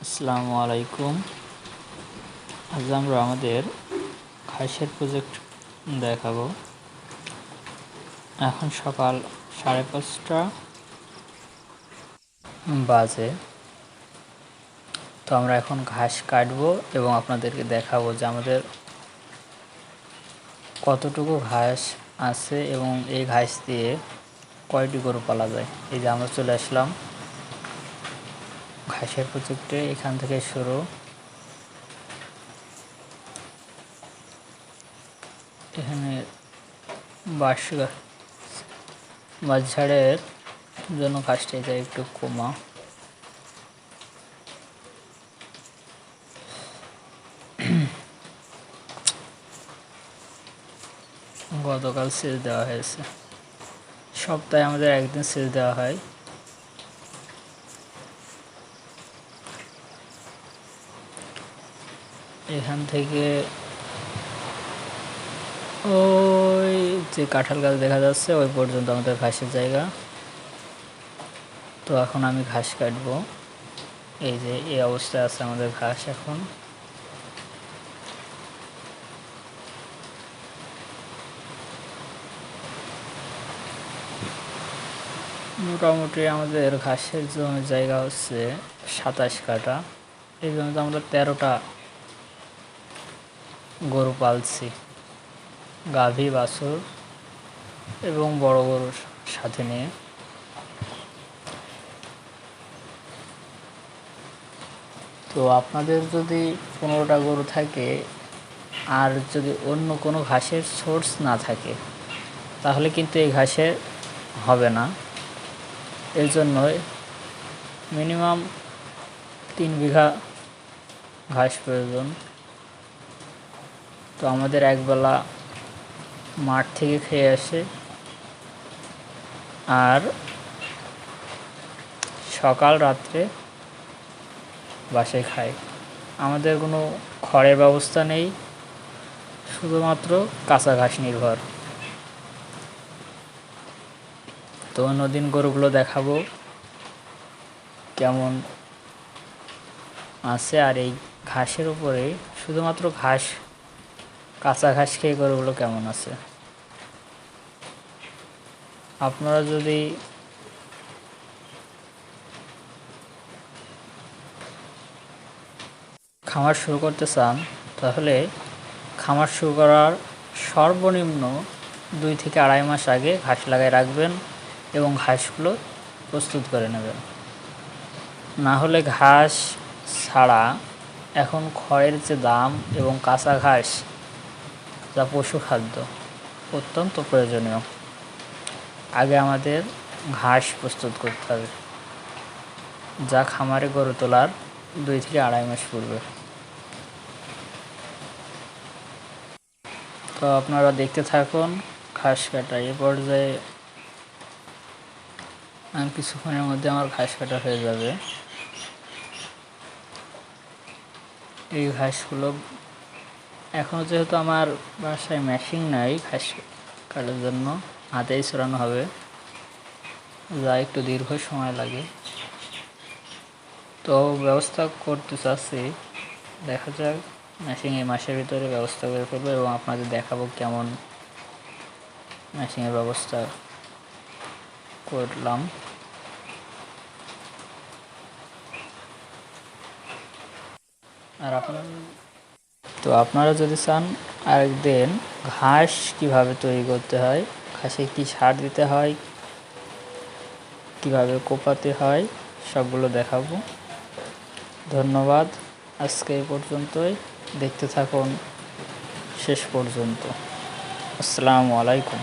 আসসালামু আলাইকুম। আজ আমরা আমাদের ঘাসের প্রজেক্ট দেখাবো। এখন সকাল 5:30 বাজে। তো আমরা এখন ঘাস কাটবো এবং আপনাদেরকে দেখাবো যে আমাদের কতটুকু ঘাস আছে এবং এই ঘাস দিয়ে কয়টি গরু পালা যায়। এই যে আমরা চলে আসলাম ঘাসের প্রজেক্টে। এখান থেকে শুরু। এখানে বাঁশঝাড়ের জন্য ঘাসটা এটা একটু কমা। গতকাল সেচ দেওয়া হয়েছে। সপ্তাহে আমাদের একদিন সেচ দেওয়া হয়। এখান থেকে ওই যে কাঁঠাল গাছ দেখা যাচ্ছে ওই পর্যন্ত আমাদের ঘাসের জায়গা। তো এখন আমি ঘাস কাটবো। এই যে এই অবস্থায় আছে আমাদের ঘাস। এখন মোটামুটি আমাদের ঘাসের জমির জায়গা হচ্ছে 27 কাঠা। এই জমিতে আমরা 13টা গরু পালছি, গাভী, বাছুর এবং বড় গরুর সাথে নিয়ে। তো আপনাদের যদি 15টা গরু থাকে আর যদি অন্য কোনো ঘাসের সোর্স না থাকে তাহলে কিন্তু এই ঘাসে হবে না। এর জন্য মিনিমাম 3 বিঘা ঘাস প্রয়োজন। তো আমাদের একবেলা মাঠ থেকে খেয়ে আসে আর সকাল রাত্রে বাসায় খাই। আমাদের কোনো খড়ের ব্যবস্থা নেই, শুধুমাত্র কাঁচা ঘাস নির্ভর। তো অন্যদিন গরুগুলো দেখাবো কেমন আছে। আর এই ঘাসের উপরে শুধুমাত্র ঘাস, কাঁচা ঘাস খেয়ে গরুগুলো কেমন আছে। আপনারা যদি খামার শুরু করতে চান তাহলে খামার শুরু করার সর্বনিম্ন 2 থেকে 2.5 মাস আগে ঘাস লাগাই রাখবেন এবং ঘাসগুলো প্রস্তুত করে নেবেন। না হলে ঘাস ছাড়া এখন খড়ের যে দাম এবং কাঁচা ঘাস যা পশু খাদ্য অত্যন্ত প্রয়োজনীয়, আগে আমাদের ঘাস প্রস্তুত করতে হবে, যা খামারে গরু তোলার 2 থেকে 2.5 মাস পূর্বে। তো আপনারা দেখতে থাকুন ঘাস কাটা। এ পর্যায়ে কিছুক্ষণের মধ্যে আমার ঘাস কাটা হয়ে যাবে। এই ঘাসগুলো এখনও যেহেতু আমার বাসায় মেশিন নাই ঘাস কাটার জন্য, হাতেই ছড়ানো হবে, যা একটু দীর্ঘ সময় লাগে। তো ব্যবস্থা করতে চাচ্ছি, দেখা যাক মেশিন এই মাসের ভিতরে ব্যবস্থা করে ফেলবো এবং আপনাদের দেখাবো কেমন মেশিনের ব্যবস্থা করলাম। আর আপনারা যদি চান আরেকদিন ঘাস কিভাবে তৈরি করতে হয়, ঘাসে কি সার দিতে হয়, কিভাবে কোপাতে হয়, সবগুলো দেখাবো। ধন্যবাদ। আজকে এই পর্যন্তই। দেখতে থাকুন শেষ পর্যন্ত। আসসালামু আলাইকুম।